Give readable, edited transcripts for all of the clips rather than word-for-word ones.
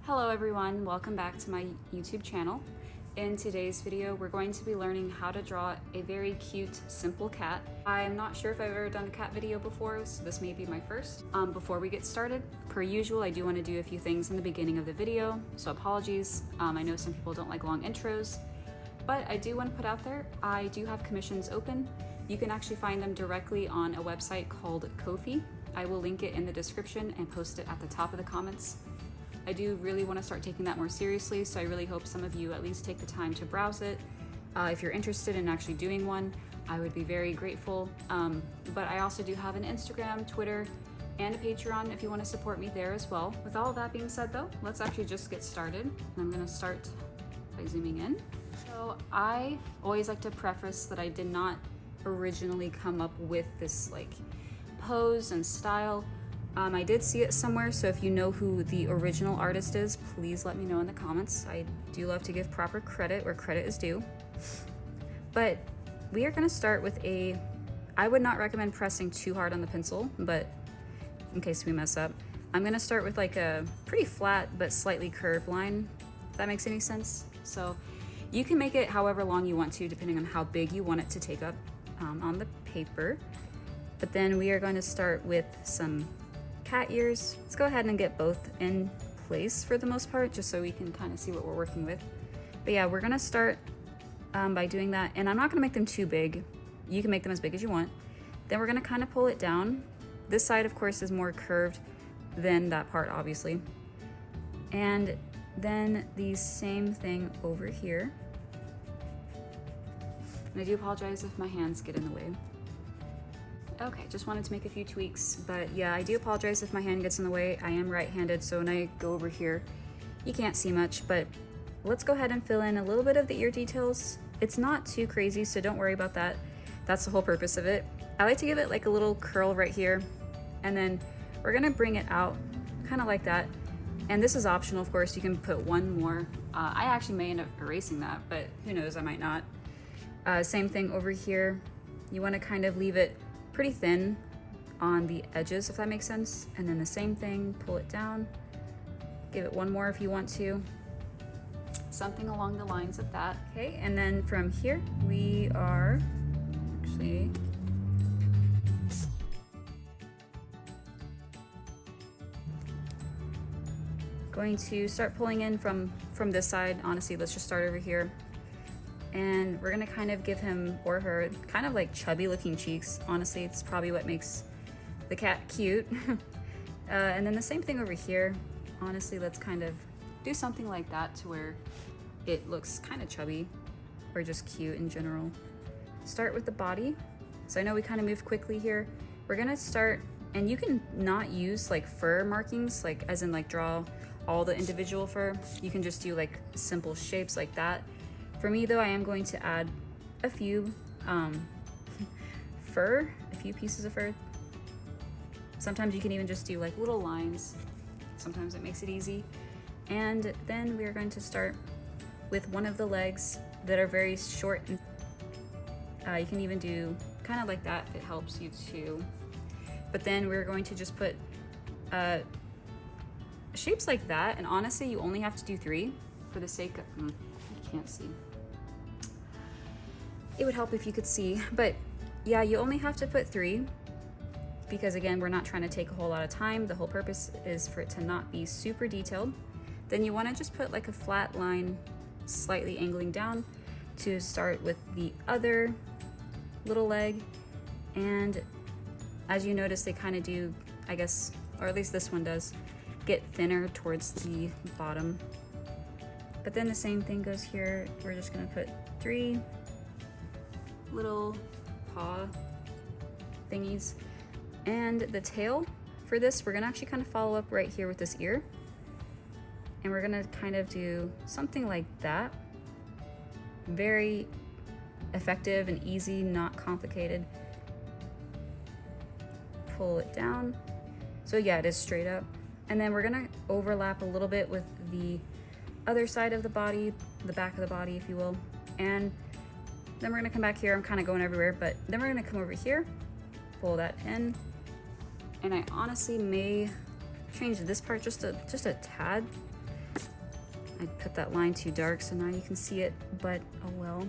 Hello everyone, welcome back to my YouTube channel. In today's video, we're going to be learning how to draw a very cute, simple cat. I'm not sure if I've ever done a cat video before, so this may be my first. Before we get started, per usual, I do want to do a few things in the beginning of the video, so apologies. I know some people don't like long intros, but I do want to put out there, I do have commissions open. You can actually find them directly on a website called Ko-fi. I will link it in the description and post it at the top of the comments. I do really want to start taking that more seriously, so I really hope some of you at least take the time to browse it. If you're interested in actually doing one, I would be very grateful. But I also do have an Instagram, Twitter, and a Patreon if you want to support me there as well. With all of that being said though, let's actually just get started. I'm going to start by zooming in. So I always like to preface that I did not originally come up with this like pose and style. I did see it somewhere, so if you know who the original artist is, please let me know in the comments. I do love to give proper credit where credit is due. But we are going to start with I would not recommend pressing too hard on the pencil, but in case we mess up, I'm going to start with like a pretty flat but slightly curved line, if that makes any sense. So you can make it however long you want to, depending on how big you want it to take up on the paper. But then we are going to start with some cat ears. Let's go ahead and get both in place for the most part, just so we can kind of see what we're working with. But yeah, we're gonna start by doing that, and I'm not gonna make them too big. You can make them as big as you want. Then we're gonna kind of pull it down. This side, of course, is more curved than that part, obviously. And then the same thing over here. And I do apologize if my hands get in the way. Okay, just wanted to make a few tweaks, but yeah, I do apologize if my hand gets in the way. I am right-handed, so when I go over here, you can't see much, but let's go ahead and fill in a little bit of the ear details. It's not too crazy, so don't worry about that. That's the whole purpose of it. I like to give it like a little curl right here, and then we're gonna bring it out kind of like that. And this is optional, of course. You can put one more. I actually may end up erasing that, but who knows, I might not. Same thing over here. You wanna kind of leave it pretty thin on the edges, if that makes sense. And then the same thing, pull it down, give it one more if you want to. Something along the lines of that. Okay, and then from here, we are actually going to start pulling in from this side. Honestly, let's just start over here. And we're gonna kind of give him or her kind of like chubby looking cheeks. Honestly, it's probably what makes the cat cute. And then the same thing over here. Honestly, let's kind of do something like that to where it looks kind of chubby or just cute in general. Start with the body. So I know we kind of moved quickly here. We're gonna start, and you can not use like fur markings, like as in like draw all the individual fur. You can just do like simple shapes like that. For me though, I am going to add a few a few pieces of fur. Sometimes you can even just do like little lines. Sometimes it makes it easy. And then we are going to start with one of the legs that are very short. And you can even do kind of like that if it helps you too. But then we're going to just put shapes like that. And honestly, you only have to do 3 for the sake of, you can't see. It would help if you could see, but yeah, you only have to put 3 because again, we're not trying to take a whole lot of time. The whole purpose is for it to not be super detailed. Then you want to just put like a flat line, slightly angling down to start with the other little leg. And as you notice, they kind of do, I guess, or at least this one does, get thinner towards the bottom. But then the same thing goes here. We're just gonna put 3 little paw thingies. And the tail for this, we're gonna actually kind of follow up right here with this ear. And we're gonna kind of do something like that. Very effective and easy, not complicated. Pull it down. So yeah, it is straight up. And then we're gonna overlap a little bit with the other side of the body, the back of the body, if you will. And then we're gonna come back here. I'm kind of going everywhere, but then we're gonna come over here, pull that in. And I honestly may change this part just a tad. I put that line too dark, so now you can see it, but oh well.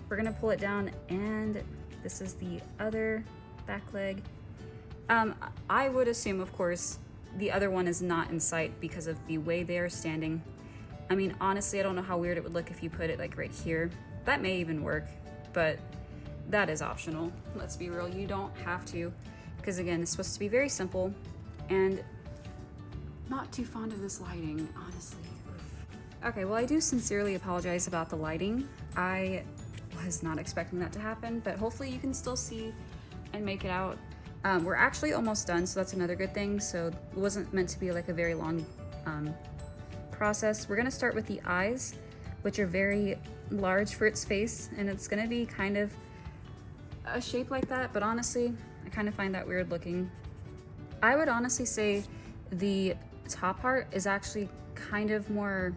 We're gonna pull it down, and this is the other back leg. I would assume, of course, the other one is not in sight because of the way they are standing. I mean, honestly, I don't know how weird it would look if you put it like right here. That may even work, but that is optional. Let's be real, you don't have to, because again, it's supposed to be very simple, and not too fond of this lighting, honestly. Okay, well, I do sincerely apologize about the lighting. I was not expecting that to happen, but hopefully you can still see and make it out. We're actually almost done, so that's another good thing. So it wasn't meant to be like a very long process. We're gonna start with the eyes, which are very large for its face, and it's gonna be kind of a shape like that, but honestly, I kind of find that weird looking. I would honestly say the top part is actually kind of more,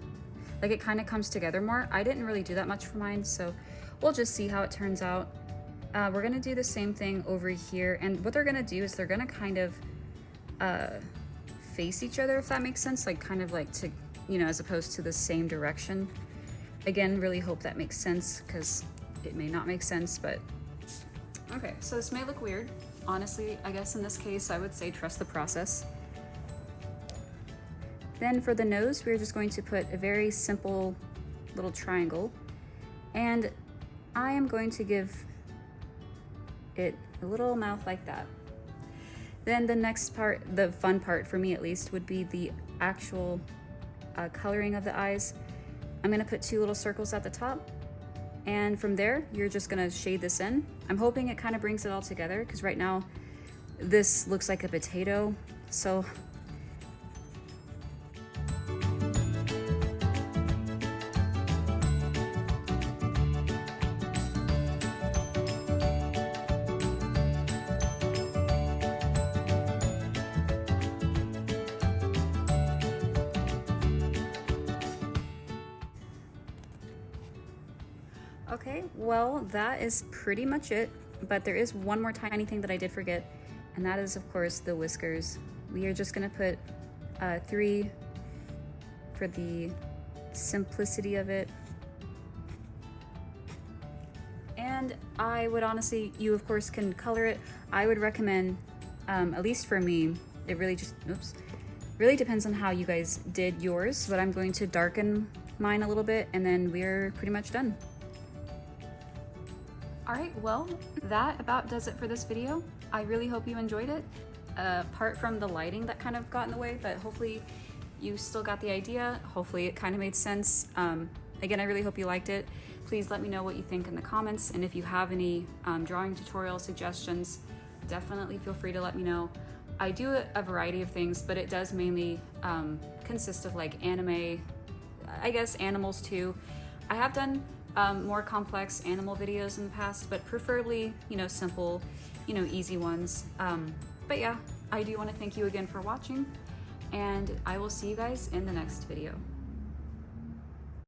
like it kind of comes together more. I didn't really do that much for mine, so we'll just see how it turns out. We're gonna do the same thing over here, and what they're gonna do is they're gonna kind of face each other, if that makes sense, like kind of like to, you know, as opposed to the same direction. Again, really hope that makes sense, because it may not make sense, but okay, so this may look weird. Honestly, I guess in this case, I would say trust the process. Then for the nose, we're just going to put a very simple little triangle, and I am going to give it a little mouth like that. Then the next part, the fun part for me at least, would be the actual coloring of the eyes. I'm gonna put 2 little circles at the top, and from there, you're just gonna shade this in. I'm hoping it kind of brings it all together, because right now, this looks like a potato, so okay, well, that is pretty much it, but there is one more tiny thing that I did forget, and that is, of course, the whiskers. We are just gonna put 3 for the simplicity of it. And I would honestly, you of course can color it. I would recommend, at least for me, it really just, really depends on how you guys did yours, but I'm going to darken mine a little bit, and then we're pretty much done. All right, well, that about does it for this video. I really hope you enjoyed it, apart from the lighting that kind of got in the way, but hopefully you still got the idea. Hopefully it kind of made sense. Again, I really hope you liked it. Please let me know what you think in the comments, and if you have any drawing tutorial suggestions, definitely feel free to let me know. I do a variety of things, but it does mainly consist of like anime, I guess animals too. I have done more complex animal videos in the past, but preferably, you know, simple, you know, easy ones. But yeah, I do want to thank you again for watching, and I will see you guys in the next video.